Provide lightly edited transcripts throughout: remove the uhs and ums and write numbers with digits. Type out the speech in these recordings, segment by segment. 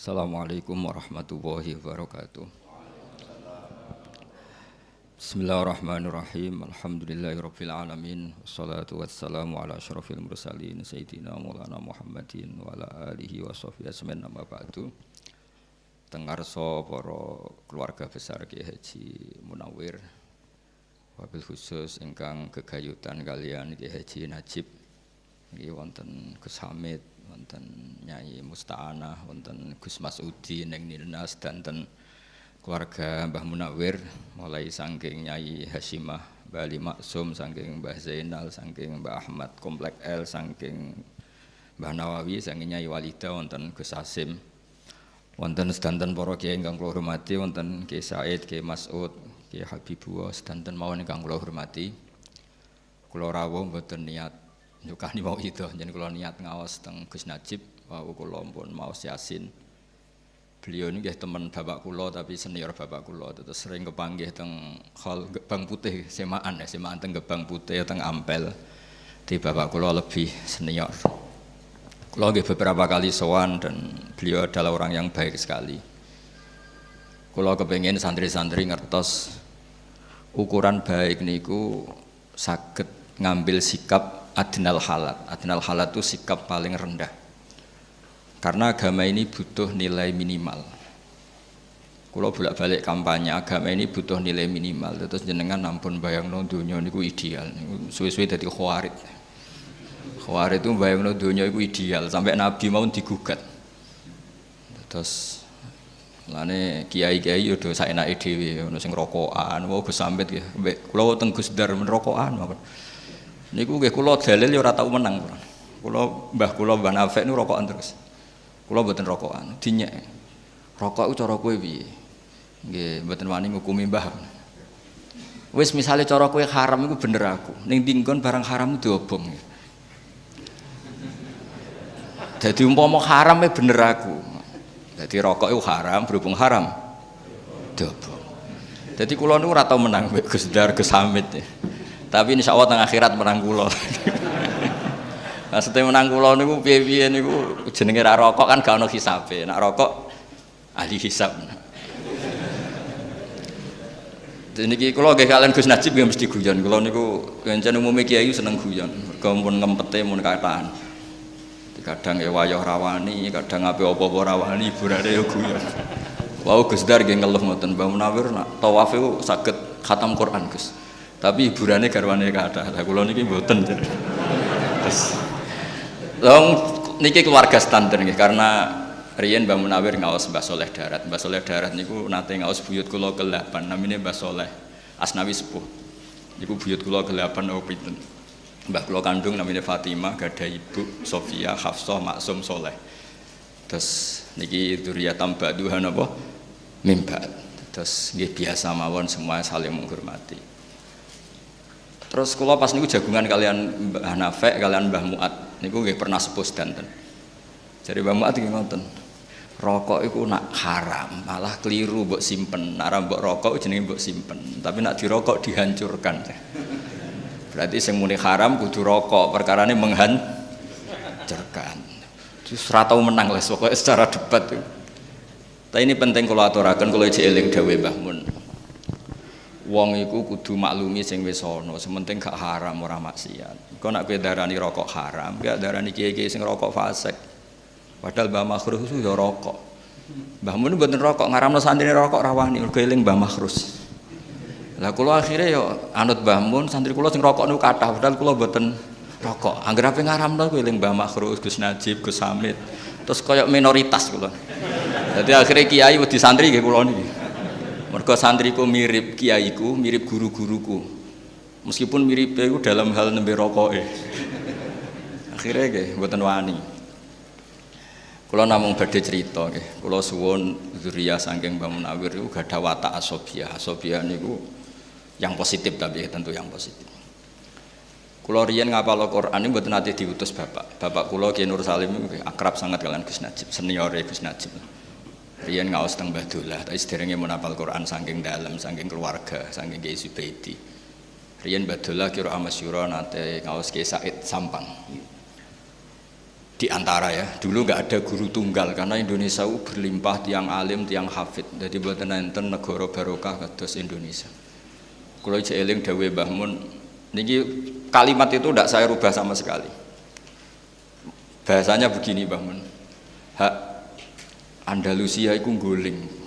Assalamualaikum warahmatullahi wabarakatuh. Bismillahirrahmanirrahim. Alhamdulillahirabbil alamin. Wassalatu wassalamu ala asyrofil mursalin sayyidina Maulana Muhammadin wa ala alihi washabihi ajmain amma ba'du. Tengarsa para keluarga besar Kyai Haji Munawwir, wabil khusus ingkang gegayutan kalian Kyai Haji Najib. Nggih wonten Gus Hamid, wonten Nyai Musta'anah, wonten Gus Masudi ning Nilnas, danten keluarga Mbah Munawwir mulai saking Nyai Hasyimah, Mbah Ali Maksum, saking Mbah Zainal, saking Mbah Ahmad Komplek L, saking Mbah Nawawi, saking Nyai Walida, wonten Gus Hasim, wonten sedanten para kiai ingkang kula hormati, wonten Kiai Said, Kiai Mas'ud, Kiai Habibullah, sedanten mawon ingkang kula hormati. Kula rawuh mboten niat nyukani mau itu, jadi kalau niat ngawas teng Gus Najib, wau kula pun maos Yasin. Beliau ini teman bapak kula tapi senior bapak kula, terus sering kepanggih teng hal Gebang Putih, semaan teng Gebang Putih teng Ampel. Di bapak kula lebih senior. Kula nggih beberapa kali sowan dan beliau adalah orang yang baik sekali. Kula kepengin santri-santri ngertos ukuran baik niku saged ngambil sikap adnal halat. Adnal halat itu sikap paling rendah. Karena agama ini butuh nilai minimal. Kalau bolak-balik kampanye agama ini butuh nilai minimal. Terus jenengan ampun bayangno dunya niku ideal. Suwe-suwe dadi khawarid. Khawarid itu bayangno dunya iku ideal sampai Nabi mau digugat. Terus lane kiai-kiai yo do saenake dhewe ono sing rokokan, wau Gus Samit nggih. Kula teng Gus Dar men rokokan mawon. Niku nggih kula dalil ya ora tau menang. Kula Mbah Nafek niku rokokan terus. Kula mboten rokokan, dinyek. Rokok ku cara kowe piye? Nggih, mboten wani ngukumi Mbah. Wis misale cara kowe haram iku bener aku. Ning dinggon barang haram diobong. Dadi umpama haram bener aku. Dadi rokok iku haram, berhubung haram diobong. Dadi kula niku ora tau menang mbek Gus Dar, Gus Hamid. Tapi insyaallah teng akhirat menang kula. Maksudnya menang kula niku piye-piye niku jenenge ra rokok kan gak ono hisabe. Nek rokok ahli hisab. Niki kula nggih kalian Gus Najib nggih mesti guyon. Kula niku pancen umume kiai seneng guyon. Mergo mun ngempete mun kataan. Kadang ya wayah rawani, kadang ape apa-apa rawani hiburane ya guyon. Wau Gus Dar nggih ngeluh ngoten, Mbah Munawwir nak tawaf iku saged khatam Quran, Gus. Tapi hiburane garwane kathah. Lah kula niki mboten. Terus niki keluarga standar nggih karena riyen Mbah Munawwir ngaos Mbah Soleh Darat. Mbah Soleh Darat niku nate ngaos buyut kula ke-8 namine Mbah Soleh Asnawi Sepuh. Niku buyut kula ke-8 napa pinten. Mbah kula kandung namine Fatimah, gadah ibu Sofia, Hafsah, Maksum, Soleh. Terus niki dzurriyatam ba'duha napa mimba. Terus nggih biasa mawon semua saling menghormati. Terus kula pas niku jagungan kalian Mbah Nafek, kalian Mbah Muat. Niku nggih pernah sepuh sedanten. Jadi Mbah Muat nggih ngoten. Rokok iku nak haram, malah keliru mbok simpen. Nek mbok rokok jenenge mbok simpen, tapi nak dirokok dihancurkan. Berarti sing muni haram kudu rokok, perkarane menghancurkan. Terus ora tau menang les pokoke secara debat. Tapi ini penting kula aturaken, kula ijek eling dawuh Mbah Mun. Wong iku kudu maklumi sing wis ana, sementing gak haram ora maksiat. Engko nek kowe darani rokok haram, gak darani kiai-kiai sing rokok fasik. Padahal Mbah Makhrus itu ya rokok. Mbah Mun mboten rokok, ngaramno santrine rokok rawani, mergo eling Mbah Makhrus. Lah kula akhire ya anut Mbah Mun, santri kula sing rokok niku kathah, padahal kula mboten rokok. Angger ape ngaramno kowe eling Mbah Makhrus, Gus Najib, Gus Hamid. Terus kaya minoritas kula. Dadi akhire kiai wedi santri nggih kula niki. Mergo santriku mirip kiaiku, mirip guru-guruku. Meskipun mirip iku dalam hal nembe rokoke. Akhire nggih mboten wani. Kula namung badhe crita nggih. Kula suwun dzurriyah saking Mbah Munawwir iku gadah watak asobiah. Asobiah niku yang positif tapi tentu yang positif. Kula riyen ngapal Al-Qur'an niku mboten nate diutus bapak. Bapak kula Ki Nur Salim niku akrab sangat kalian Gus Najib, seniore Gus Najib. Riyen ngaos teng Mbah Dullah, tapi sederenge mun hafal Quran saking dalem, saking keluarga, saking Kiai Zubaidi. Riyen Mbah Dullah kira masyhur nate ngaos Kiai Said Sampang. Di antara ya, dulu nggak ada guru tunggal karena Indonesia berlimpah tiang alim, tiang hafid. Jadi buatan enten negara barokah kados Indonesia. Kalau eling dawuh Mbah Mun, niki kalimat itu tidak saya rubah sama sekali. Bahasanya begini Mbah Mun. Hak Andalusia iku nggoling.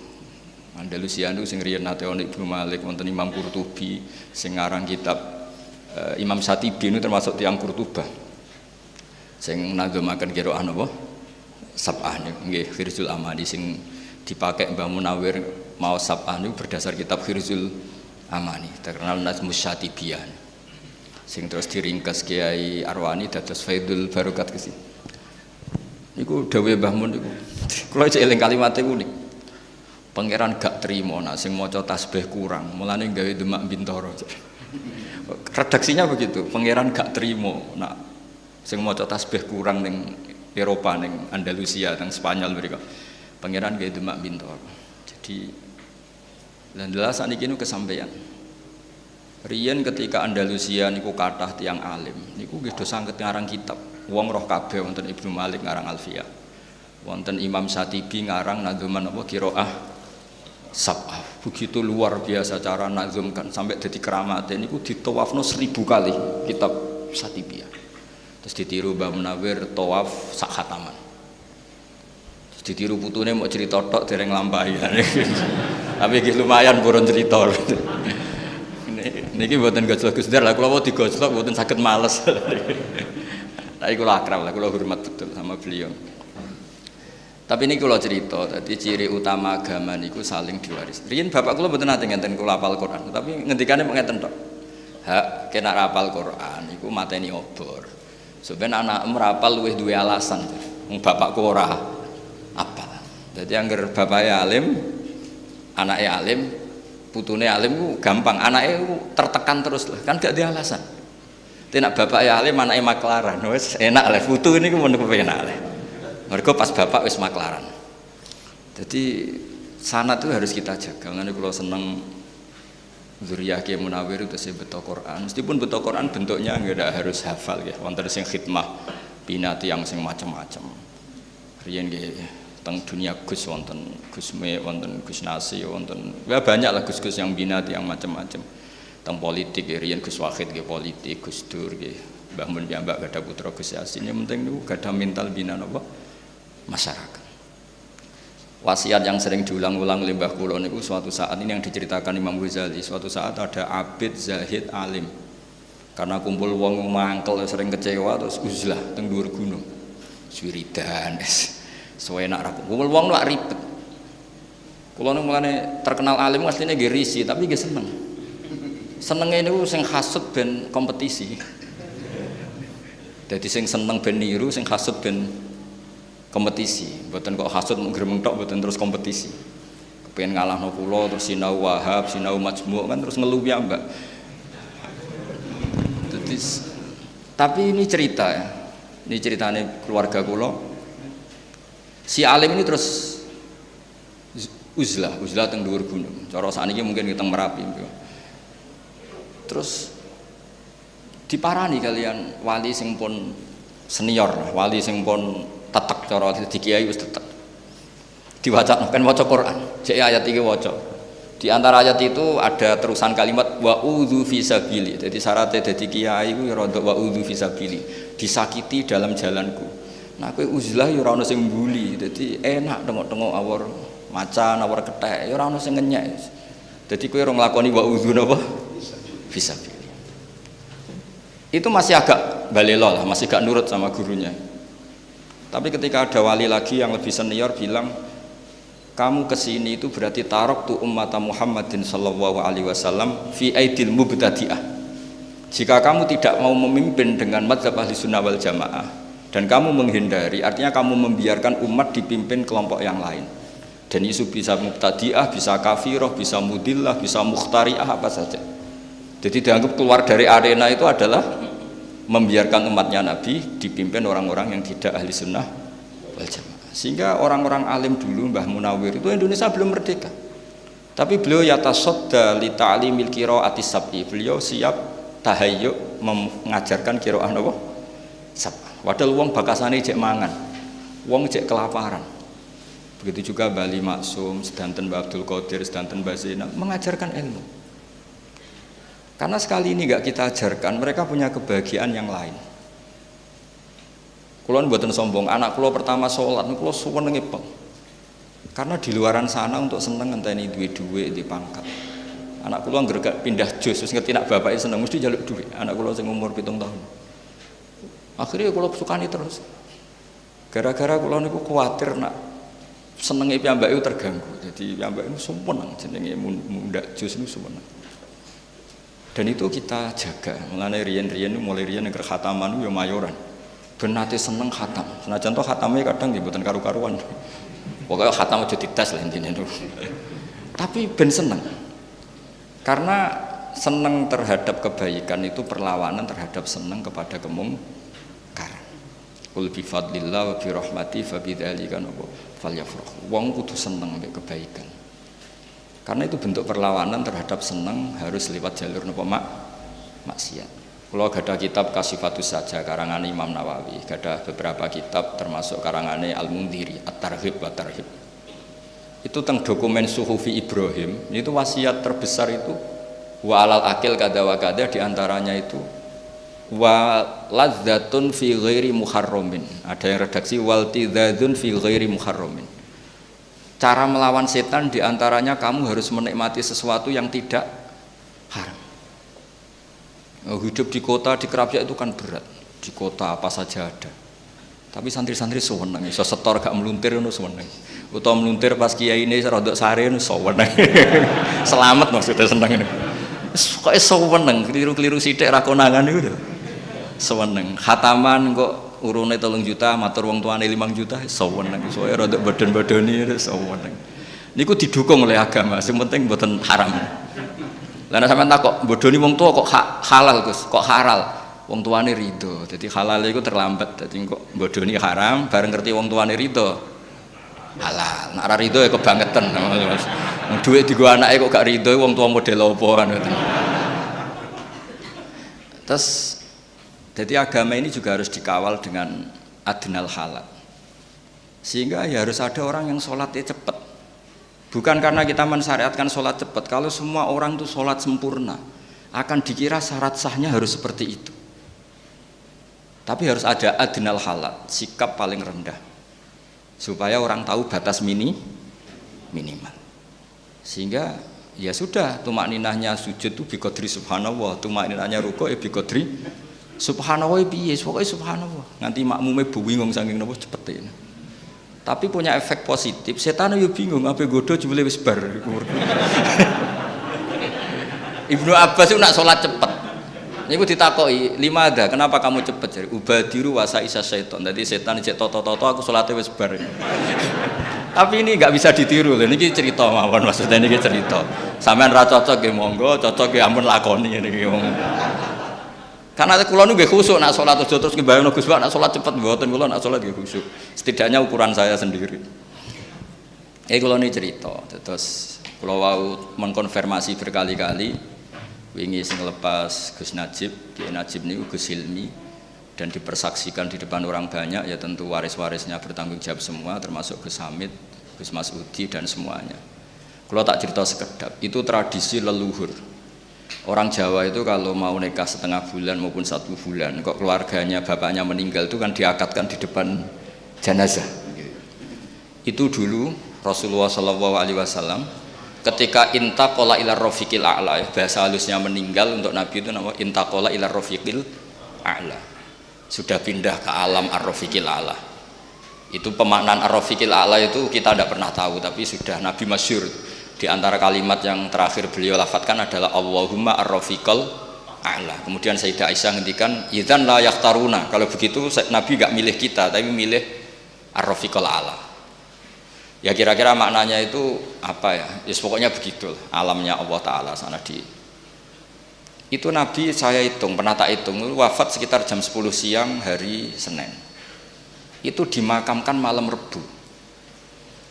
Andalusia itu sing riyen nate ana Ibnu Malik, wonten Imam Qurtubi, sing ngarang kitab Imam Satibi itu termasuk tiang Qurtubah. Sing nadzomaken qiraah napa? Sab'ah nggih Khirzul Amani sing dipakai Mbah Munawir mau Sab'ah niku berdasar kitab Khirzul Amani, terkenal Nazmus Syatibiyah. Sing terus diringkas Kiai Arwani dados Faidul Barokat kesi. Niku dawuh Mbah Mun niku. Kula cek eling kalimat niku nih. Pangeran gak trimo nak sing maca tasbih kurang, mulane gawe Demak Bintoro. Redaksinya begitu, pangeran gak trimo nak sing maca tasbih kurang ning Eropa ning Andalusia teng Spanyol mriko. Pangeran gawe Demak Bintoro. Jadi lan jelas saniki niku kesampaian. Riyen ketika Andalusia niku kathah tiyang alim, niku nggih do sanget ngarang kitab. Wong roh kabeh wonten Ibnu Malik ngarang Alfiyah. Wonten Imam Satibi ngarang nadzuman apa qiraah Sab'ah. Begitu luar biasa cara nazumkan sampai jadi keramat. Niku ditawafno 1000 kali kitab Satibiyah. Terus ditiru Mbah Munawir tawaf sak khataman. Terus ditiru putune mau cerita tok dereng lampahi. Tapi iki lumayan purun cerita. Niki mboten gojlok Gus Dar lah, kula mau digojlok mboten saged males. Tapi kula akrab lah, kula hormat betul sama beliau. Tapi ini kula cerita, tadi ciri utama agama niku saling diwaris. Riyen bapak kula mboten nate ngenten kula hafal Quran, tapi ngendikane ngeten tok. Hak kena hafal Quran iku mateni obor. Sampeyan anak merapal luwih duwe alasan. Wong bapakku ora apal. Dadi angger bapake alim, anake alim, putune alim ku gampang, anake ku tertekan terus lah, kan gak ada alasan. Nek bapake alim, anake maklaran, wis enak lah, putu ini ku men kepenak lah. Mergo pas bapak wis maklaran. Jadi sanad itu harus kita jaga. Ngene kula seneng zuriyah Kiai Munawir itu sing beto Quran. Meskipun beto Quran bentuknya enggak harus hafal ya. Wonten sing khidmah binati yang sing macam-macam. Riyen nggih teng dunia Gus wonten Gusme, wonten Gus Nasi, wonten ya banyak lah Gus-gus yang binati yang macam-macam. Teng politik riyen Gus Wahid nggih politik, Gus Dur nggih Mbah Mun piyambak gadah putra Gus Yasin. Yang penting niku gadah mental bina napa masyarakat. Wasiat yang sering diulang-ulang oleh Mbah kula niku suatu saat ini yang diceritakan Imam Ghazali, suatu saat ada abid zahid alim. Karena kumpul wong mangkel sering kecewa terus uzlah teng dhuwur gunung. Wiridan suwenak ra kumpul wong nak ribet. Kula niku mulane terkenal alim asline nggih risi tapi nggih seneng. Senenge niku sing hasud ben kompetisi. Dadi sing seneng ben niru, sing hasud ben kompetisi, mboten kok hasud mung gremeng tok mboten terus kompetisi. Kepengin ngalahno kula terus sinau Wahab, sinau Majmu' kan terus ngeluh ya, Mbak. Tapi ini cerita ya. Ini ceritane keluarga kula. Si alim ini terus uzlah teng dhuwur gunung. Cara sakniki mungkin teng Merapi. Terus diparani kalian wali sing pun senior, wali sing pun tetek cara di kiai wis tetek. Diwaca kan waca Quran. Cek ayat iki waca. Di antara ayat itu ada terusan kalimat wa'udzu fisabili. Jadi syaratnya dadi kiai ku ya rada wa'udzu fisabili. Disakiti dalam jalanku. Nah kowe uzlah ya ora ono sing mbuli. Dadi enak tengok-tengok awor macan, awor kethek, ya ora ono sing ngenyek. Dadi kowe ora nglakoni wa'udzu napa? Fisabili. Itu masih agak balelo lah, masih gak nurut sama gurunya. Tapi ketika ada wali lagi yang lebih senior bilang, kamu kesini itu berarti tarok tu ummata Muhammadin sallallahu alaihi wasallam fi aidil mubtadi'ah. Jika kamu tidak mau memimpin dengan mazhab ahli sunnah wal jamaah dan kamu menghindari, artinya kamu membiarkan umat dipimpin kelompok yang lain. Dan isu bisa mubtadi'ah, bisa kafirah, bisa mudillah, bisa mukhtari'ah, apa saja. Jadi dianggap keluar dari arena itu adalah membiarkan umatnya Nabi dipimpin orang-orang yang tidak ahli sunnah wal jamaah. Sehingga orang-orang alim dulu Mbah Munawir itu Indonesia belum merdeka. Tapi beliau yatasodda li ta'limil qira'ati sab'i. Beliau siap tahayyuk mengajarkan qira'ah napa? Sab'ah. Padahal wong bakasane cek mangan. Wong cek kelaparan. Begitu juga Bali Maksum, sedanten Mbak Abdul Qadir, sedanten Mbak Zainab mengajarkan ilmu. Karena sekali ini enggak kita ajarkan, mereka punya kebahagiaan yang lain. Kulo mboten sombong, anak kulo pertama sholat, kulo suwenenge pol. Karena di luaran sana untuk seneng ngenteni duwe-duwe di pangkat. Anak kulo anggere gak pindah jos, terus ngerti nak bapake seneng mesti njaluk duit. Anak kulo sing umur 7 tahun. Akhirnya kulo sukani terus. Gara-gara kulo niku kuwatir nak senenge piyambake terganggu. Jadi piyambake niku sumeneng jenenge mundak jos niku sumeneng. Dan itu kita jaga. Mulane riyen-riyen mulai riyen nek khataman yo mayoran. Ben nate seneng khatam. Senajan to khatame kadang nggih mboten karu-karuan. Pokoke khatam aja dites lah intine niku. Tapi ben seneng. Karena seneng terhadap kebaikan itu perlawanan terhadap seneng kepada kemungkaran. Qul bi fadlillah wa bi rahmati fa bidzalika falyafrahu. Wong kudu seneng mbek kebaikan. Karena itu bentuk perlawanan terhadap seneng harus lewat jalur napa maksiat. Kalau ada kitab Kasifatus Saja karangan Imam Nawawi, ada beberapa kitab termasuk karangane Al-Mundhiri, At-Targhib wa Tarhib. Itu tentang dokumen Suhufi Ibrahim, itu wasiat terbesar itu wa alal akil kada wa kada, diantaranya itu wa ladzatun fi ghairi muharramin. Ada yang redaksi wal tidzadzun fi ghairi muharramin. Cara melawan setan diantaranya kamu harus menikmati sesuatu yang tidak haram. Hidup di kota, di Kerapjak itu kan berat. Di kota apa saja ada. Tapi santri-santri sewenang, iso setor gak meluntir ngono sewenang. Utawa meluntir pas kiai ini rodok sare ngono sewenang. Selamat maksudnya seneng ini. Kok sewenang, keliru-keliru sithik ra konangan niku lho. Sewenang. Khataman kok urune 3 juta, matur wong tuane 5 juta, sewenang. Soale rodok badan-badani sewenang. Niku didukung oleh agama, sing penting mboten haram. Lah nek sampean takok bodoni wong tua kok halal Gus, kok halal? Wong tuane rido. Jadi halal iku terlambat. Dadi kok bodoni haram bareng ngerti wong tuane rido. Halal. Nek ora rido ya kebangetan. Wong dhuwit digo anake kok gak rido wong tua model apa kan. Terus jadi agama ini juga harus dikawal dengan adnal halal. Sehingga ya harus ada orang yang sholatnya cepat. Bukan karena kita mensyariatkan sholat cepat. Kalau semua orang itu sholat sempurna, akan dikira syarat sahnya harus seperti itu. Tapi harus ada adnal halal, sikap paling rendah, supaya orang tahu batas minimal. Sehingga ya sudah, tumak ninahnya sujud itu biqadri subhanallah, tumak ninahnya rukuk biqadri subhanallah piye, pokoknya subhanallah. Nanti makmume bingung saking napa cepete. Tapi punya efek positif, setan yo bingung apa godo jebule wis bar. Ibnu Abbas itu nak sholat cepat. Niku ditakoki, "Limada? Kenapa kamu cepat?" Jare, "Ubadiru wasa isa syaiton." Jadi setan cek toto-toto aku sholatnya wis bar. Tapi ini enggak bisa ditiru lho, niki cerita mawon maksudnya niki cerita. Sampeyan ra cocok nggih monggo, cocok nggih ampun lakoni niki wong. Karena kula nu nggih khusuk nak salat aja terus ngebayangno Gus Pak nak salat cepet mboten, kula nak salat nggih khusuk. Setidaknya ukuran saya sendiri. Kula ini cerita, terus kula wau mengkonfirmasi berkali-kali wingi sing lepas Gus Najib, Kiai Najib niku Gus Hilmi dan dipersaksikan di depan orang banyak, ya tentu waris-warisnya bertanggung jawab semua termasuk Gus Hamid, Gus Masudi dan semuanya. Kula tak cerita sekedap, itu tradisi leluhur. Orang Jawa itu kalau mau nikah setengah bulan maupun 1 bulan, kok keluarganya bapaknya meninggal itu kan diakadkan di depan jenazah. Itu dulu Rasulullah SAW ketika intaqala ila rafiqil a'la, bahasa halusnya meninggal untuk Nabi itu nama intaqala ila rafiqil a'la, sudah pindah ke alam ar-rafiqil a'la. Itu pemaknaan ar-rafiqil a'la itu kita tidak pernah tahu, tapi sudah Nabi masyhur. Di antara kalimat yang terakhir beliau lafadzkan adalah Allahumma ar-rafiqal a'la. Kemudian Sayyidah Aisyah ngendikan idzan la yakhtaruna. Kalau begitu Nabi enggak milih kita tapi milih ar-rafiqal a'la. Ya kira-kira maknanya itu apa ya? Ya pokoknya begitu alamnya Allah taala sana di. Itu Nabi saya hitung, pernah tak hitung wafat sekitar jam 10 siang hari Senin. Itu dimakamkan malam Rebu.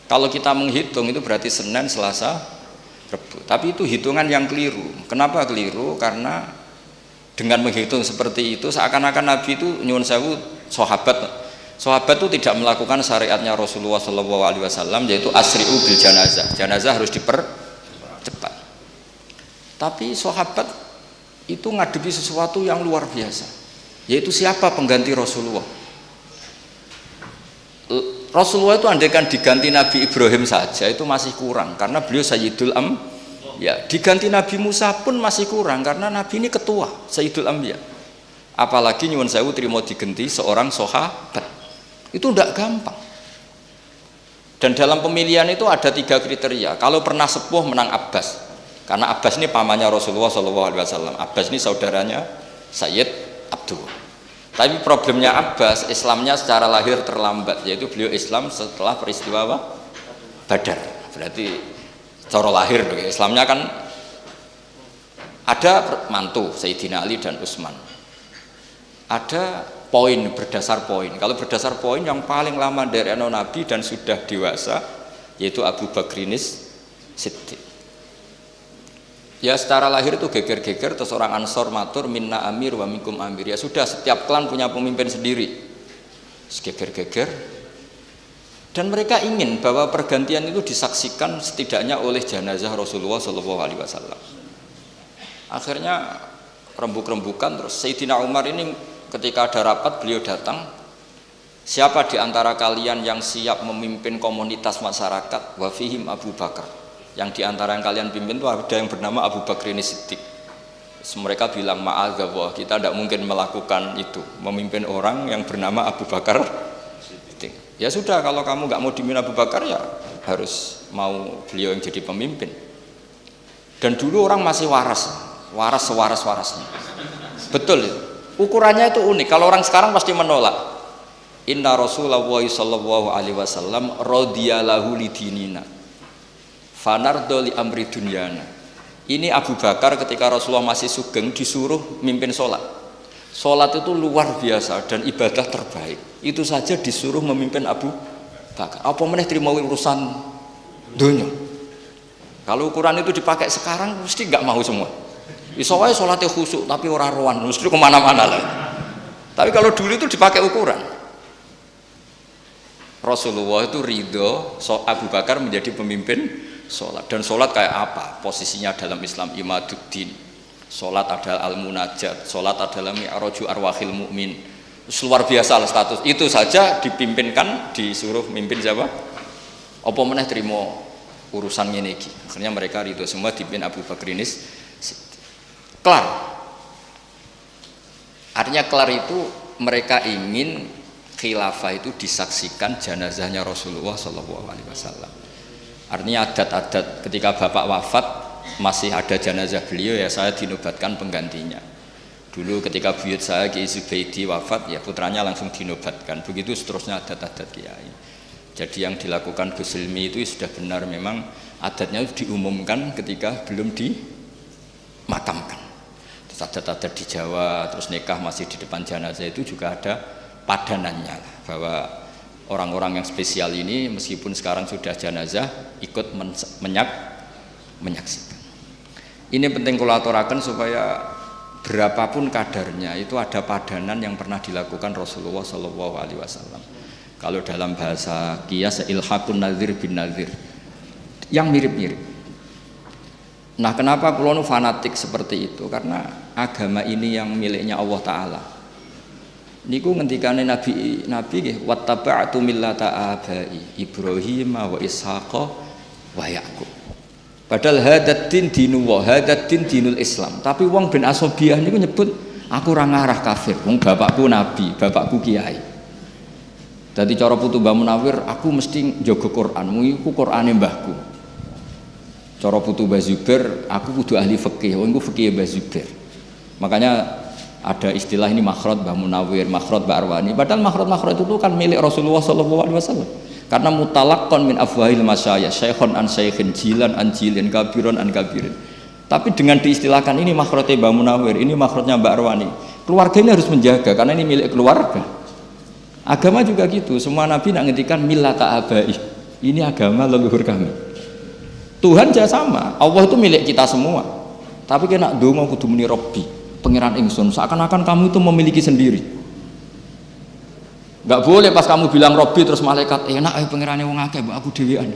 Kalau kita menghitung itu berarti Senin, Selasa, Rebu. Tapi itu hitungan yang keliru. Kenapa keliru? Karena dengan menghitung seperti itu seakan-akan Nabi itu nyuwun sewu Sahabat itu tidak melakukan syariatnya Rasulullah SAW, yaitu asri'u bil janazah. Janazah harus dipercepat. Tapi sahabat itu ngadepi sesuatu yang luar biasa, yaitu siapa pengganti Rasulullah. Rasulullah itu andaikan diganti Nabi Ibrahim saja itu masih kurang, karena beliau Sayyidul ya, diganti Nabi Musa pun masih kurang karena Nabi ini ketua Sayyidul Anbiya. Apalagi nyuwun sewu trimo diganti seorang sahabat. Itu tidak gampang. Dan dalam pemilihan itu ada 3 kriteria. Kalau pernah sepuh menang Abbas. Karena Abbas ini pamannya Rasulullah SAW. Abbas ini saudaranya Sayyid Abdul. Tapi problemnya Abbas, Islamnya secara lahir terlambat, yaitu beliau Islam setelah peristiwa Badar. Berarti cara lahir Islamnya kan ada mantu Sayyidina Ali dan Utsman. Ada poin, berdasar poin. Kalau berdasar poin yang paling lama dari anak Nabi dan sudah dewasa yaitu Abu Bakrinis Siddiq. Ya secara lahir itu geger-geger, terus orang Ansor matur minna amir wa minkum amir. Ya sudah, setiap klan punya pemimpin sendiri. Geger-geger. Dan mereka ingin bahwa pergantian itu disaksikan setidaknya oleh jenazah Rasulullah SAW. Akhirnya rembuk-rembukan, terus Sayyidina Umar ini ketika ada rapat beliau datang, siapa di antara kalian yang siap memimpin komunitas masyarakat? Wa fihim Abu Bakar. Yang di antara yang kalian pimpin itu ada yang bernama Abu Bakar ini Siddiq. Mereka bilang ma'adzallah, kita tidak mungkin melakukan itu, memimpin orang yang bernama Abu Bakar Siddiq. Ya sudah, kalau kamu nggak mau dipimpin Abu Bakar ya harus mau beliau yang jadi pemimpin. Dan dulu orang masih waras sewaras-warasnya. Betul itu. Ukurannya itu unik. Kalau orang sekarang pasti menolak. Inna Rasulullah sallallahu alaihi wasallam radhiyalahu lidinina fanardo li amri dunyana. Ini Abu Bakar ketika Rasulullah masih sugeng disuruh mimpin sholat. Sholat itu luar biasa dan ibadah terbaik. Itu saja disuruh memimpin Abu Bakar. Apa meneh terima urusan dunia. Kalau ukuran itu dipakai sekarang mesti nggak mau semua. Iso wae salate khusyuk tapi ora rohan, mesti kemana-mana lah. Tapi kalau dulu itu dipakai ukuran. Rasulullah itu ridho Abu Bakar menjadi pemimpin sholat. Dan sholat kayak apa? Posisinya dalam Islam imaduddin. Sholat adalah al-munajat, sholat adalah mi'raju arwahil mu'min. Luar biasa lah status. Itu saja dipimpinkan, disuruh mimpin siapa? Apa meneh terima urusan ngene iki. Akhirnya mereka ridho semua dipimpin Abu Bakrinis. Kelar. Artinya kelar itu mereka ingin khilafah itu disaksikan jenazahnya Rasulullah SAW. Artinya adat-adat ketika bapak wafat masih ada jenazah beliau, ya saya dinobatkan penggantinya. Dulu ketika buyut saya Kiai Zubaidi wafat, ya putranya langsung dinobatkan. Begitu seterusnya adat-adat kiai. Jadi yang dilakukan Gus Ilmi itu sudah benar, memang adatnya diumumkan ketika belum dimakamkan. Adat-adat di Jawa, terus nikah masih di depan jenazah itu juga ada padanannya, bahwa orang-orang yang spesial ini meskipun sekarang sudah jenazah ikut menyaksikan. Ini penting kula aturaken supaya berapapun kadarnya itu ada padanan yang pernah dilakukan Rasulullah SAW. Kalau dalam bahasa qiyas ilhaqun nadzir bin nadzir, yang mirip-mirip. Nah, kenapa kula nu fanatik seperti itu? Karena agama ini yang miliknya Allah Ta'ala. Niku ngendikane Nabi nggih, wattaba'tu millata abai Ibrahim wa Ishaqa wa Yaqub. Padahal hadat din dinullah, hadat din dinul Islam. Tapi wong bin Asobiyah niku nyebut aku ora ngarah kafir, wong bapakku nabi, bapakku kiai. Dadi cara putu Mbah Munawir, aku mesti njaga Quran, mung iku Qurane mbahku. Cara putu Mbah Zubair, aku kudu ahli fikih, wong iku fikih Mbah Zubair. Makanya ada istilah ini makhraj Mbah Munawir, makhraj Mbah Arwani. Padahal makhraj itu kan milik Rasulullah SAW. Karena mutalaqqan min afwahil masyayikh, syekhon an syeikhin, jilan an jilin, kabiron an kabirin. Tapi dengan diistilahkan ini makhrajnya Mbah Munawir, ini makhrajnya Mbah Arwani. Keluarga ini harus menjaga karena ini milik keluarga. Agama juga gitu, semua nabi nak ngendikan millata abai. Ini agama leluhur kami. Tuhan juga sama, Allah itu milik kita semua. Tapi kena donga kudu muni Rabbi, pangeran ingsun, seakan-akan kamu itu memiliki sendiri. Enggak boleh pas kamu bilang Robbi terus malaikat enak ae pangerane wong akeh mbok aku dhewean.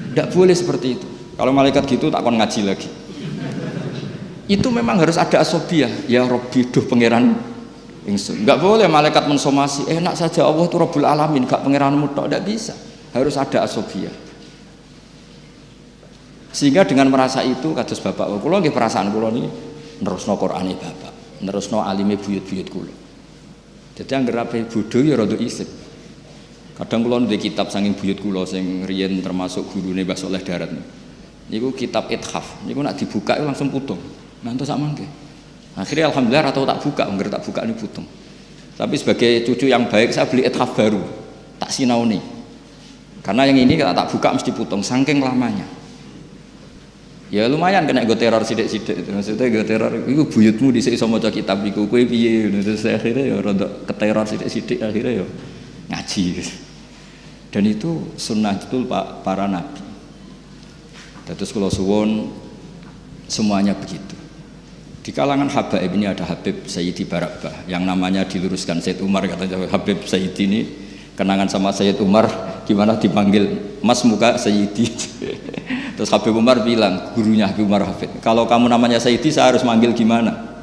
Enggak boleh seperti itu. Kalau malaikat gitu tak kon ngaji lagi. Itu memang harus ada asobiah. Ya Robbi duh pangeran ingsun. Enggak boleh malaikat mensomasi enak saja Allah itu Rabbul Alamin, gak pangeranmu tok, enggak bisa. Harus ada asobiah. Sehingga dengan merasa itu kados bapak kula nggih perasaan kula niki nerusno Qur'ane bapak, nerusno alime buyut-buyut kula. Dadi anggere ape bodho ya rada isip. Kadang kula ndek kitab saking buyut kula sing riyen termasuk gurune Mbah Saleh Darat. Niku kitab Ithaf. Niku nek dibuka langsung putung. Ngantos sak mangke. Akhirnya alhamdulillah atau tak buka, anggere tak buka ini putung. Tapi sebagai cucu yang baik saya beli Ithaf baru. Tak sinauni. Karena yang ini kalau tak buka mesti putung saking lamanya. Ya lumayan kena gue teror sidik-sidik, maksudnya gue teror, itu buyutmu dhisik iso maca kitab iku, kowe piye? Terus akhirnya ya rada keteror sidik-sidik, akhirnya ya ngaji. Dan itu sunnah betul Pak para nabi. Terus kalau suwon semuanya begitu. Di kalangan habaib ini ada Habib Sayyidi Barakbah yang namanya diluruskan Sayyid Umar, katanya Habib Sayyidi ini kenangan sama Sayyid Umar gimana dipanggil Mas muka Sayyidi. Terus Habib Umar bilang, gurunya Habib Umar Hafid, kalau kamu namanya Sayyidi saya harus manggil gimana?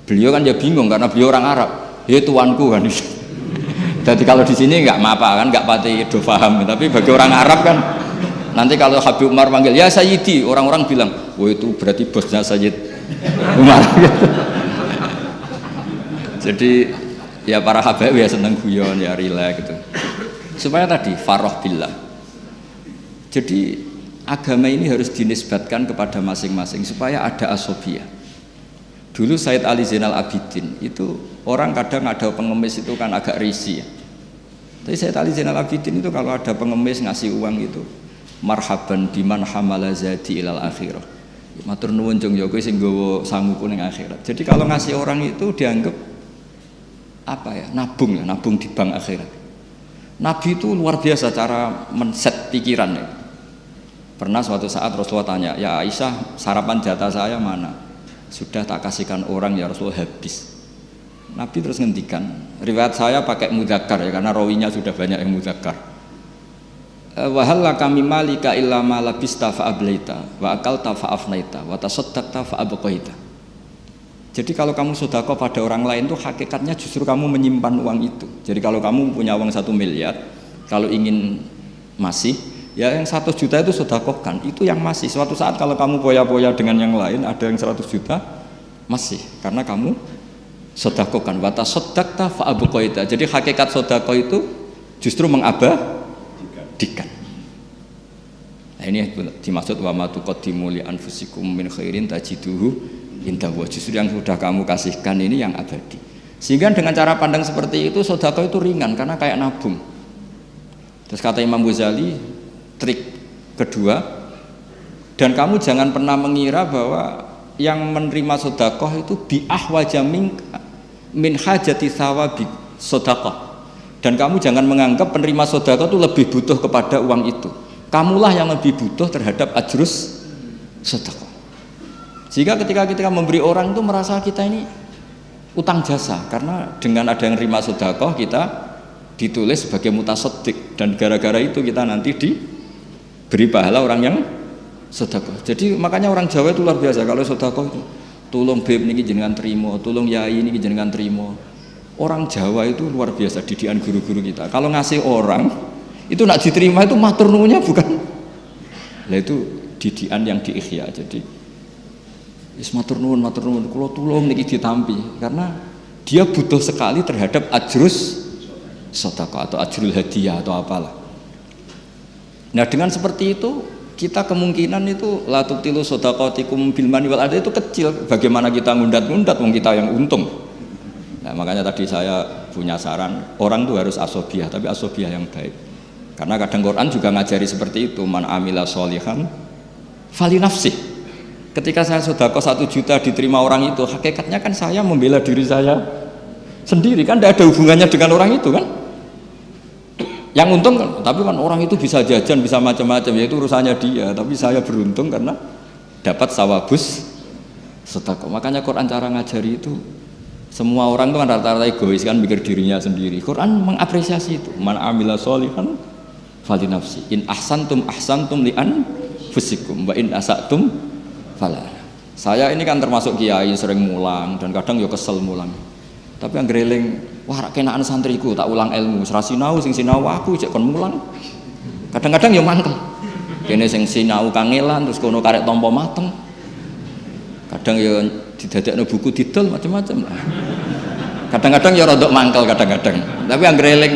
Beliau kan ya bingung karena beliau orang Arab. Ya tuanku kan. Jadi kalau di sini nggak apa kan, nggak pati do paham. Tapi bagi orang Arab kan, nanti kalau Habib Umar manggil ya Sayyidi, orang-orang bilang, oh itu berarti bosnya Sayyid Umar. Jadi ya para habaib ya seneng guyon ya rileks gitu. Supaya tadi farah billah. Jadi agama ini harus dinisbatkan kepada masing-masing supaya ada asobiah. Dulu Said Ali Zainal Abidin itu orang kadang ada pengemis itu kan agak risih ya. Tapi Said Ali Zainal Abidin itu kalau ada pengemis ngasih uang itu marhaban biman hamala zadi ilal akhirah. Matur nuwun jong yo kowe sing nggawa sanguku ning akhirat. Jadi kalau ngasih orang itu dianggap apa ya? Nabung ya, nabung di bank akhirat. Nabi itu luar biasa cara men-set pikirannya. Pernah suatu saat Rasulullah tanya, ya Aisyah sarapan jatah saya mana? Sudah tak kasihkan orang ya Rasulullah habis. Nabi terus ngendikan, riwayat saya pakai mudzakkar ya karena rawinya sudah banyak yang mudzakkar. Wa hal laka mimmalika illa ma labista fa ablaita wa akalta fa afnaita wa tasaddaqta fa abqaita. Jadi kalau kamu sedekah pada orang lain itu hakikatnya justru kamu menyimpan uang itu. Jadi kalau kamu punya uang 1 miliar, kalau ingin masih ya yang 100 juta itu sedekahkan, itu yang masih. Suatu saat kalau kamu poya-poya dengan yang lain, ada yang 100 juta masih, karena kamu sedekahkan. Wa tasaddaqta fa abqaita. Jadi hakikat sedekah itu justru mengabadikan. Nah ini dimaksud wa ma tuqaddimu li anfusikum min khairin tajiduhu inda wa, justru yang sudah kamu kasihkan ini yang abadi. Sehingga dengan cara pandang seperti itu sedekah itu ringan karena kayak nabung. Terus kata Imam Ghazali, trik kedua, dan kamu jangan pernah mengira bahwa yang menerima sedekah itu bi'ahwaja min hajati thawabi sedekah. Dan kamu jangan menganggap penerima sedekah itu lebih butuh kepada uang itu. Kamulah yang lebih butuh terhadap ajrus sedekah. Sehingga ketika kita memberi orang itu merasa kita ini utang jasa, karena dengan ada yang terima sedekah kita ditulis sebagai mutasaddiq, dan gara-gara itu kita nanti diberi pahala orang yang sedekah. Jadi makanya orang Jawa itu luar biasa kalau sedekah itu, tolong beb niki jenengan terima, tolong yai niki jenengan terima. Orang Jawa itu luar biasa didikan guru-guru kita. Kalau ngasih orang itu nak diterima itu matur nuwunnya bukan. Lah itu didikan yang diikhya. Jadi is matur nuwun kula tulung niki ditampi, karena dia butuh sekali terhadap ajrus sedekah atau ajrul hadiah atau apalah. Nah dengan seperti itu kita kemungkinan itu la tubtilu shadaqatikum bil mani wal adha itu kecil. Bagaimana kita ngundat-ngundat wong kita yang untung. Nah makanya tadi saya punya saran, orang itu harus asobiah, tapi asobiah yang baik. Karena kadang Quran juga ngajari seperti itu, man amila sholihan fali nafsih. Ketika saya sedekah 1 juta diterima orang itu, hakikatnya kan saya membela diri saya sendiri, kan tidak ada hubungannya dengan orang itu kan. Yang untung kan, tapi kan orang itu bisa jajan, bisa macam-macam, ya itu urusannya dia. Tapi saya beruntung karena dapat sawabus sedekah. Makanya Quran cara ngajari itu Semua orang itu kan rata-rata egois kan, mikir dirinya sendiri. Quran mengapresiasi itu. Man amila sholihan falinafsi. In ahsantum li anfusikum wa in asatum fala. Saya ini kan termasuk kiai sering mulang dan kadang yo kesel mulang. Tapi yang greling, wah rak kenaan santriku tak ulang ilmu, ora sinau sing sinau aku cek kon mulang. Kadang-kadang yo mangkel. Kene sing sinau kangelan terus kono karek tampa mateng. Kadang yo didadekno buku didol macam-macam. Kadang-kadang ya rodok mangkel kadang-kadang. Tapi yang greling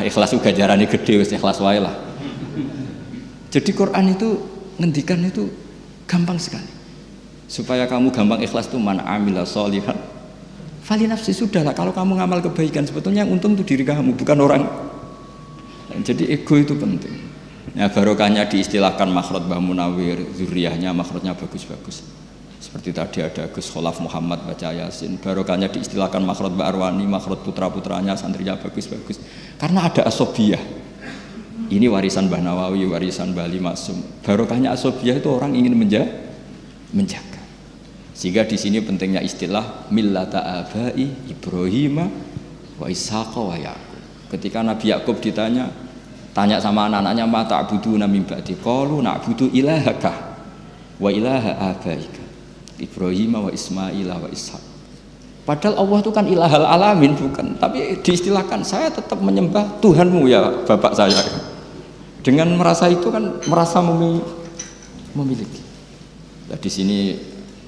ikhlas juga jarane gede wis ikhlas wae lah. Jadi Quran itu ngendikan itu gampang sekali. Supaya kamu gampang ikhlas tuh man amila sholihan fali nafsi, sudahlah kalau kamu ngamal kebaikan sebetulnya yang untung tuh diri kamu bukan orang. Jadi ego itu penting. Ya barokahnya diistilahkan makhraj Mbah Munawir, zuriyahnya makhrajnya bagus-bagus. Seperti tadi ada Gus Kholaf Muhammad baca Yasin, barokahnya diistilahkan makhraj Mbak Arwani, makhraj putra-putranya santrinya bagus-bagus. Karena ada asobiyah. Ini warisan Mbah Nawawi, warisan Mbah Ali Maksum. Barokahnya asobiyah itu orang ingin menjaga. Sehingga di sini pentingnya istilah millata abai Ibrahim wa Ishaq wa Yaqub. Ketika Nabi Yakub tanya sama anak-anaknya, ma ta'buduna min ba'di? Qalu na'budu ilahaka wa ilaha abaika Ibrahim wa Ismail wa Ishaq. Padahal Allah itu kan ilahal alamin bukan, tapi diistilahkan saya tetap menyembah Tuhanmu ya bapak saya. Dengan merasa itu kan merasa memiliki. Nah, di sini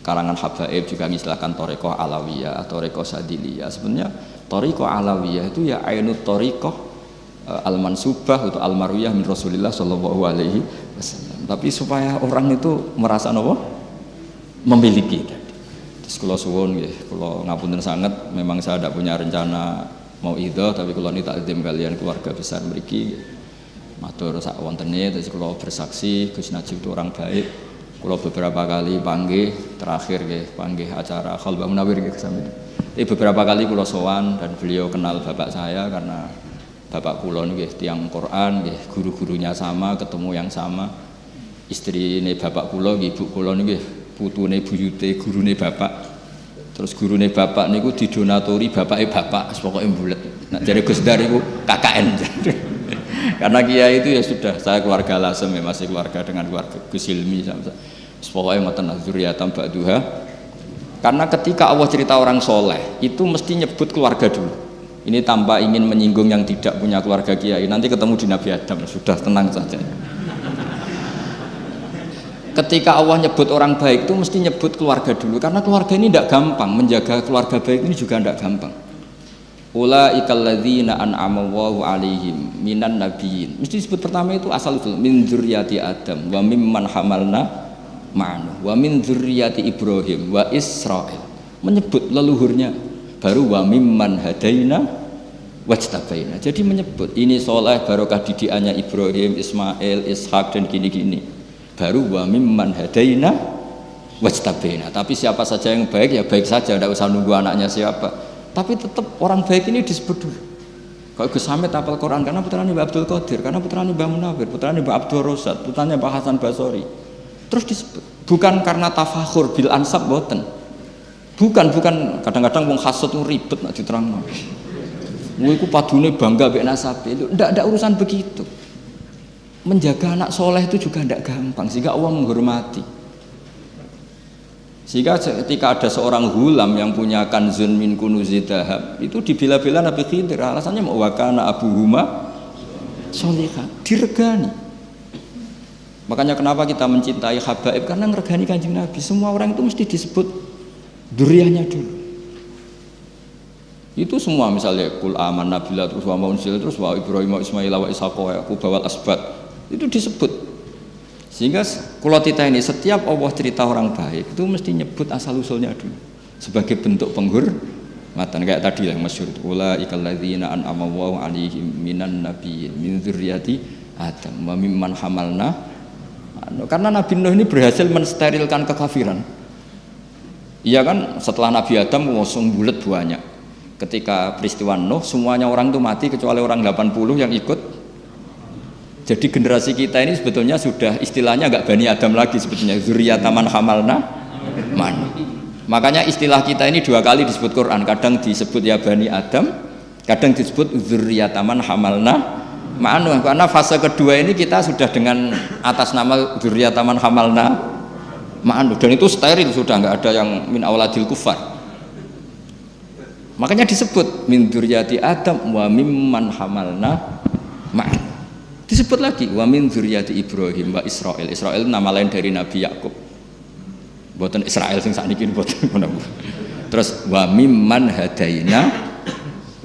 karangan Habaib juga mengistilahkan Thariqah Alawiyah atau Thariqah Sadiliyah. Sebenarnya Thariqah Alawiyah itu ya ainut Thariqah al-mansubah atau al-marwiyah min Rasulillah sallallahu alaihi wasallam. Tapi supaya orang itu merasa apa? Memiliki. Terus kalau suwun nggih, kalau ngapunten sangat, memang saya tidak punya rencana mau idhah, tapi kalau ini takdim kalian keluarga besar mriki matur sak wontene, terus kalau bersaksi Gus Najib itu orang baik. Kalau beberapa kali panggih, terakhir nggih panggih acara Khalbah Munawir nggih kesami. Beberapa kali kula sowan dan beliau kenal bapak saya karena bapak kula nggih tiyang Quran nggih, guru-gurunya sama, ketemu yang sama. Istrine bapak kula nggih, ibu kula nggih putune buyute gurune bapak. Terus gurune bapak niku didonatori bapake bapak, pokoke mbulet. Nek jare Gus Dar iku KKN. Karena kiai itu ya sudah, saya keluarga Lasem ya, masih keluarga dengan keluarga Gus Hilmi sama. Pokoke ngoten zuriyatam ba'duha. Karena ketika Allah cerita orang soleh, itu mesti nyebut keluarga dulu. Ini tanpa ingin menyinggung yang tidak punya keluarga kiai. Nanti ketemu di Nabi Adam, sudah tenang saja. Ketika Allah nyebut orang baik itu mesti nyebut keluarga dulu, karena keluarga ini tidak gampang, menjaga keluarga baik ini juga tidak gampang. Ulaikal ladzina an'ama Allahu 'alaihim minan nabiyyin. Mesti disebut pertama itu asal usul min dzurriyyati Adam wa mimman hamalna ma'anu wa min dzurriyyati Ibrahim wa Israil. Menyebut leluhurnya, baru wa mimman hadaina wajtabaina. Jadi menyebut ini soleh barokah didikannya Ibrahim, Ismail, Ishak dan gini-gini. Baru wa mimman hadaina wajtabaina. Tapi siapa saja yang baik ya baik saja, tidak usah nunggu anaknya siapa. Tapi tetap orang baik ini disebut dulu. Kalau Gus Hamid hafal Quran karena putranya Mbak Abdul Qadir, karena putranya Mbak Munawir, putranya Mbak Abdul Rosad, putranya Mbak Hasan Basori. Terus disebut. Bukan karena tafakhur bil ansab boten. Bukan kadang-kadang wong hasud itu ribet nak diterangno. Kowe iku padune bangga mbek nasabe. Ndak urusan begitu. Menjaga anak soleh itu juga tidak gampang, sehingga Allah menghormati. Sehingga ketika ada seorang hulam yang punya kanzun min kunuzi dahab, itu dibela-bela Nabi Khidir, alasannya mau wakana abuhuma solihah, diregani. Makanya kenapa kita mencintai habaib, karena ngeregani Kanjeng Nabi. Semua orang itu mesti disebut duriyahnya dulu. Itu semua, misalnya kul aman nabila terus wa maunzil terus wa Ibrahim wa Ismail wa Ishaq wa Yaqub wal asbat, itu disebut. Sehingga kalau kita ini setiap Allah cerita orang baik itu mesti nyebut asal usulnya dulu sebagai bentuk penghormatan. Kayak tadi yang masyhur ulaikal ladzina an'ama Allahu 'alaihim minan nabiyyin min dzurriyyati Adam wa mimman hamalna. Karena Nabi Nuh ini berhasil mensterilkan kekafiran. Iya kan, setelah Nabi Adam ngosong bulet banyak. Ketika peristiwa Nuh semuanya orang itu mati kecuali orang 80 yang ikut. Jadi generasi kita ini sebetulnya sudah istilahnya agak Bani Adam lagi sebetulnya, zuriyataman hamalna man. Makanya istilah kita ini dua kali disebut Quran, kadang disebut ya Bani Adam, kadang disebut dzurriyyataman hamalna ma'anu. Karena fase kedua ini kita sudah dengan atas nama dzurriyyataman hamalna ma'anu, dan itu steril, sudah nggak ada yang min auladil kufar. Makanya disebut min dzurriyyati Adam wa mimman hamalna ma'an. Disebut lagi wa min dzurriyyati Ibrahim wa Israil. Israil nama lain dari Nabi Yakub. Mboten Israil sing sakniki mboten ngono. Terus wa mimman hadaina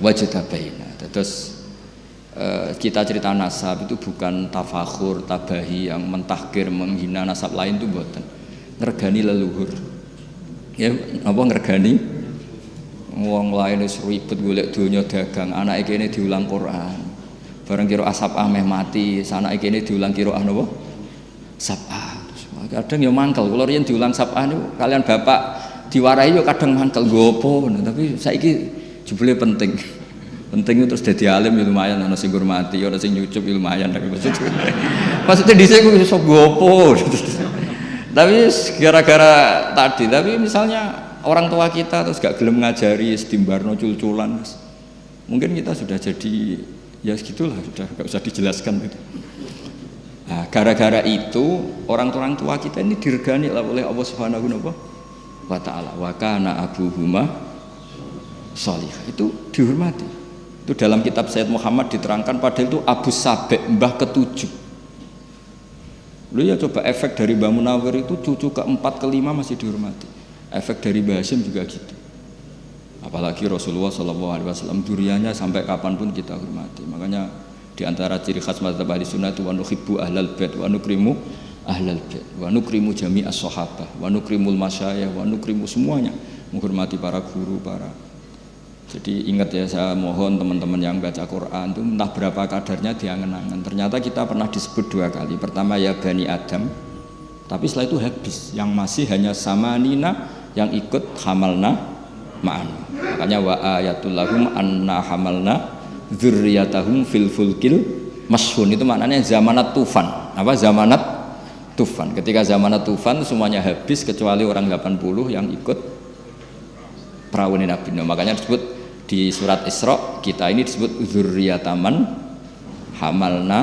wajtabaina. Terus kita cerita nasab itu bukan tafakhur, tabahi yang mentahkir, menghina nasab lain itu mboten. Ngergani leluhur. Ya, apa ngergani wong lain wis ribet golek donya dagang, anake kene diulang Quran. Bareng kira asap ameh mati, sanake kene diulang qiraah napa? Sab'ah. Kadang ya mangkel, kula riyen diulang sab'ah niku kalian bapak diwarahi yo kadang mangkel nggopo, tapi saiki jebule penting. Penting itu terus dadi alim ya lumayan, ana sing ngurmati, ana sing nyucup ya lumayan, tapi maksudnya dhisik ku iso nggopo. Tapi gara-gara tadi, tapi misalnya orang tua kita terus gak gelem ngajari, sedimbarno cul-culan, mungkin kita sudah jadi ya segitulah, sudah gak usah dijelaskan itu. Nah, gara-gara itu orang tua kita ini diregani oleh Allah Subhanahu wa taala. Wa kana abuhuma sholihah, itu dihormati. Itu dalam kitab Sayyid Muhammad diterangkan, padahal itu Abu Sabek, mbah ketujuh. Lu ya coba efek dari Mbah Munawir itu cucu keempat kelima masih dihormati. Efek dari Mbah Hasyim juga gitu. Apalagi Rasulullah SAW duriannya sampai kapanpun kita hormati. Makanya di antara ciri khas mazhab ahli sunnah itu wa nuhibbu ahlal bait wa nukrimu ahlal bait wa nukrimu jami'as sahabah wa nukrimul masyayikh wa nukrimu semuanya, menghormati para guru, para. Jadi ingat ya, saya mohon teman-teman yang baca Quran itu entah berapa kadarnya diangen-angen. Ternyata kita pernah disebut dua kali. Pertama ya Bani Adam, tapi setelah itu habis. Yang masih hanya samanina yang ikut hamalna ma'an. Makanya wa ayatul lahum anna hamalna dzurriyyatahum fil fulkil mashhun, itu maknanya zamanat tufan. Apa zamanat tufan? Ketika zamanat tufan semuanya habis kecuali orang 80 yang ikut perahu Nabi Nuh. Makanya disebut di surat Isra kita ini disebut dzurriyyataman hamalna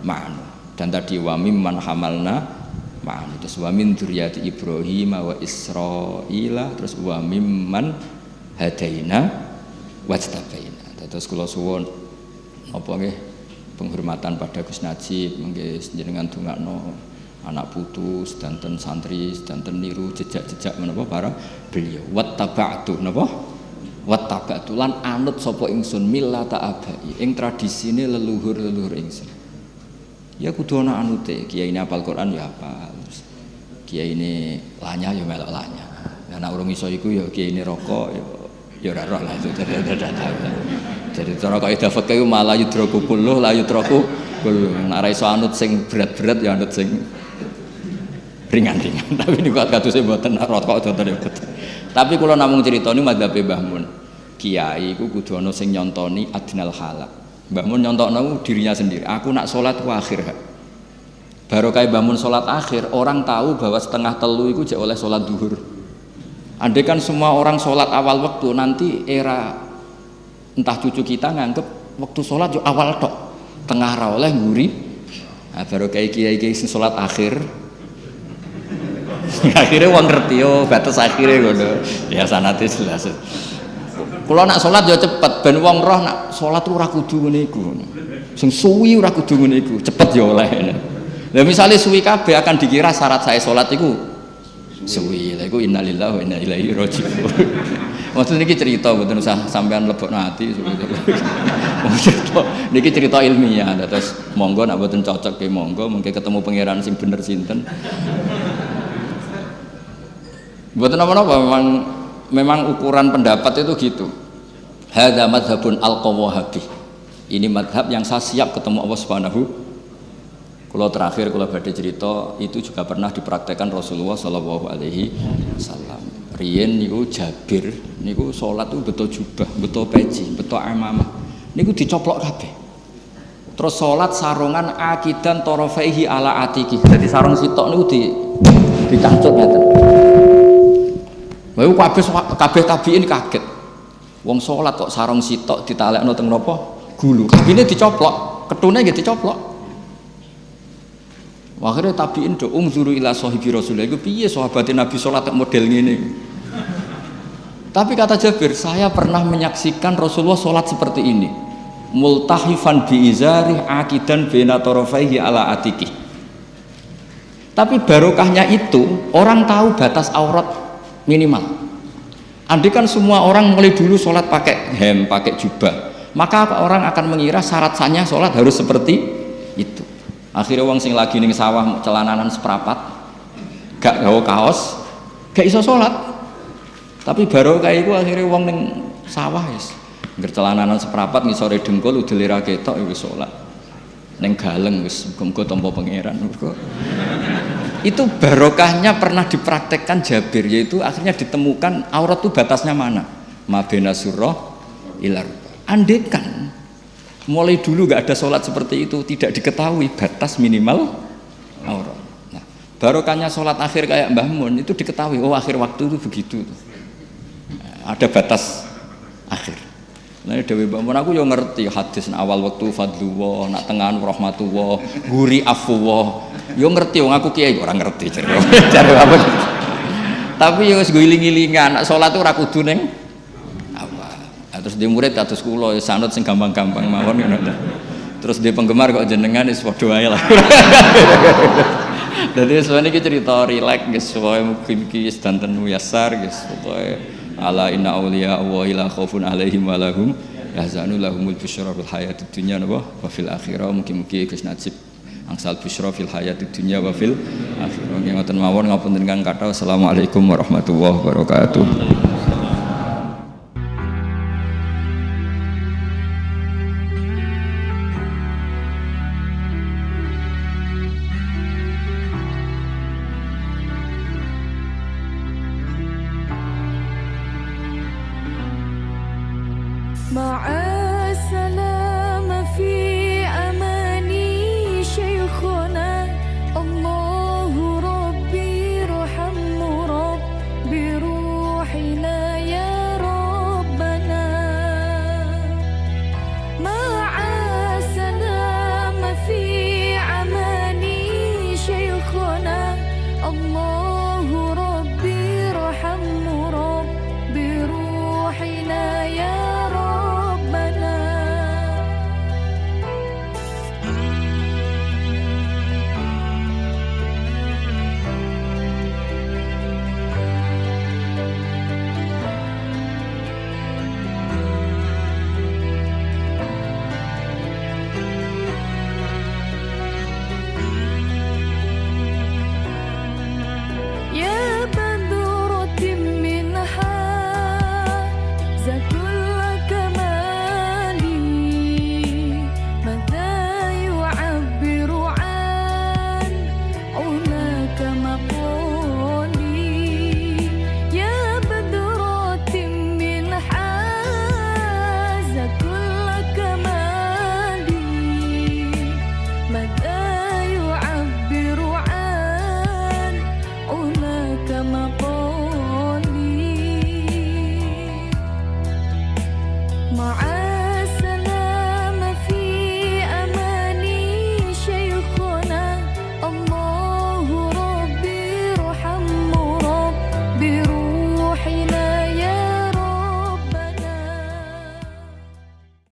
ma'an. Dan tadi wa mimman hamalna ma'an, terus wa min dzurriyyati Ibrahim wa Israila, terus wa mimman hadaina wajtabaina. Terus kula suwun apa nggih penghormatan pada Gus Najib, nggih jenengan dongakno anak putu sedanten santri sedanten niru jejak-jejak menapa para beliau. Wattaba'tu napa? Wattaba'tu lan anut sapa ingsun millata abai ing tradisine leluhur-leluhur ingsun. Ya kudu ana anute, kiai ini hafal Quran ya hafal. Kiai ini lanya ya melok lanya. Nek urung iso iku ya kiai ini rokok ya ora roh lah itu. Jadi cara kaidah fikih malah yudraku kulluh la yudraku kulluh. Nek ora iso anut sing berat-berat ya anut sing ringan-ringan. Tapi niku kadose mboten rokok contohnya mboten. Tapi kula namung critani madzhabe Mbah Mun. Kiai iku kudu ana sing nyontoni adnal halal. Mbah Mun nyontokno dirinya sendiri. Aku nak salat ku akhir. Baru kayak Mbah Mun salat akhir, orang tahu bahwa setengah telu itu jek oleh salat duhur. Andai kan semua orang sholat awal waktu, nanti era entah cucu kita nganggep waktu sholat yo awal tok, tengah ra oleh nguri. Nah, baru kayak kiai sholat akhir. Akhirnya wong ngerti yo batas akhirnya ngono. Ya sanate jelas. Kula nak sholat yo cepet, ben wong roh nak sholat ora kudu ngene iku. Sing suwi ora kudu ngene iku, cepet yo oleh. Lah misale suwi kabeh akan dikira syarat saya sholat iku suwi, lha iku innalillahi wa inna ilaihi raji'un. Maksud niki cerita mboten usah sampean lebokno ati. Niki cerita ilmiah, terus monggo nek mboten cocok ke monggo, mungkin ketemu pangeran sing bener sinten. Mboten apa-apa, memang ukuran pendapat itu gitu. Hadza madzhabun al-qawahabi. Ini madhab yang saya siap ketemu Allah Subhanahu. Kalau terakhir kalau badhe cerita itu juga pernah dipraktekkan Rasulullah Shallallahu Alaihi Wasallam. Riyen niku Jabir niku sholat tuh betul jubah, betul peci, betul amamah. Niku dicoplok kabeh. Terus sholat sarungan akidan torofaihi ala atiki. Jadi sarung sitok niku dicangcut ngeten. Bae kabeh tabiin kaget. Wong salat kok sarung sitok ditalekno teng napa? Gulu. Kabine dicoplok, ketune nggih dicoplok. Akhirnya tabiin do umzuru ila sahibi Rasulullah iku piye sahabatin Nabi salat model ngene. Tapi kata Jabir, saya pernah menyaksikan Rasulullah salat seperti ini. Multahifan bi izari akidan baina tarafaihi ala atiki. Tapi barokahnya itu orang tahu batas aurat minimal. Andai kan semua orang mulai dulu sholat pakai hem, pakai jubah, maka orang akan mengira syarat sahnya sholat harus seperti itu. Akhirnya wong sing lagi ning sawah celananan seprapat, gak gawa kaos, gak iso sholat. Tapi barokah iku akhirnya wong ning sawah wis ngger celananan seprapat ngisore dengkul udele ra ketok wis sholat. Ning galeng wis muga-muga tampa pangeran. Itu barokahnya pernah dipraktekkan Jabir, yaitu akhirnya ditemukan aurat itu batasnya mana, mabena surah ilar. Andekan mulai dulu nggak ada sholat seperti itu, tidak diketahui batas minimal aurat. Nah, barokahnya sholat akhir kayak Mbah Mun itu diketahui, oh akhir waktu itu begitu, ada batas akhir. Nah, Dewi Mbah Mun aku yo ngerti hadis awal waktu fadluwah, nak tengahan rahmatullah, guri afuwah. Yo ngerti wong aku kiai ora ngerti jare apa. Tapi yo wis guling-gilingan nek salat ora kudu ning apa. Terus dia murid kados kula ya sanut sing gampang-gampang mawon ngono. Terus dia penggemar kok jenengan wis padha wae lah. Dadi sebenarnya iki cerita rileks guys, pokoke mugi-mugi sedanten muyassar guys. Pokoke ala inna auliya wa la khaufun alaihim wa lahum yahzanun lahumul busyra fil hayatid dunya wa fil akhirah. Mugi-mugi Gus Najib angsal busyra fil hayatid dunya wa fil akhirah. Ngoten mawon ngapunten kang kathah. Assalamualaikum warahmatullahi wabarakatuh. مع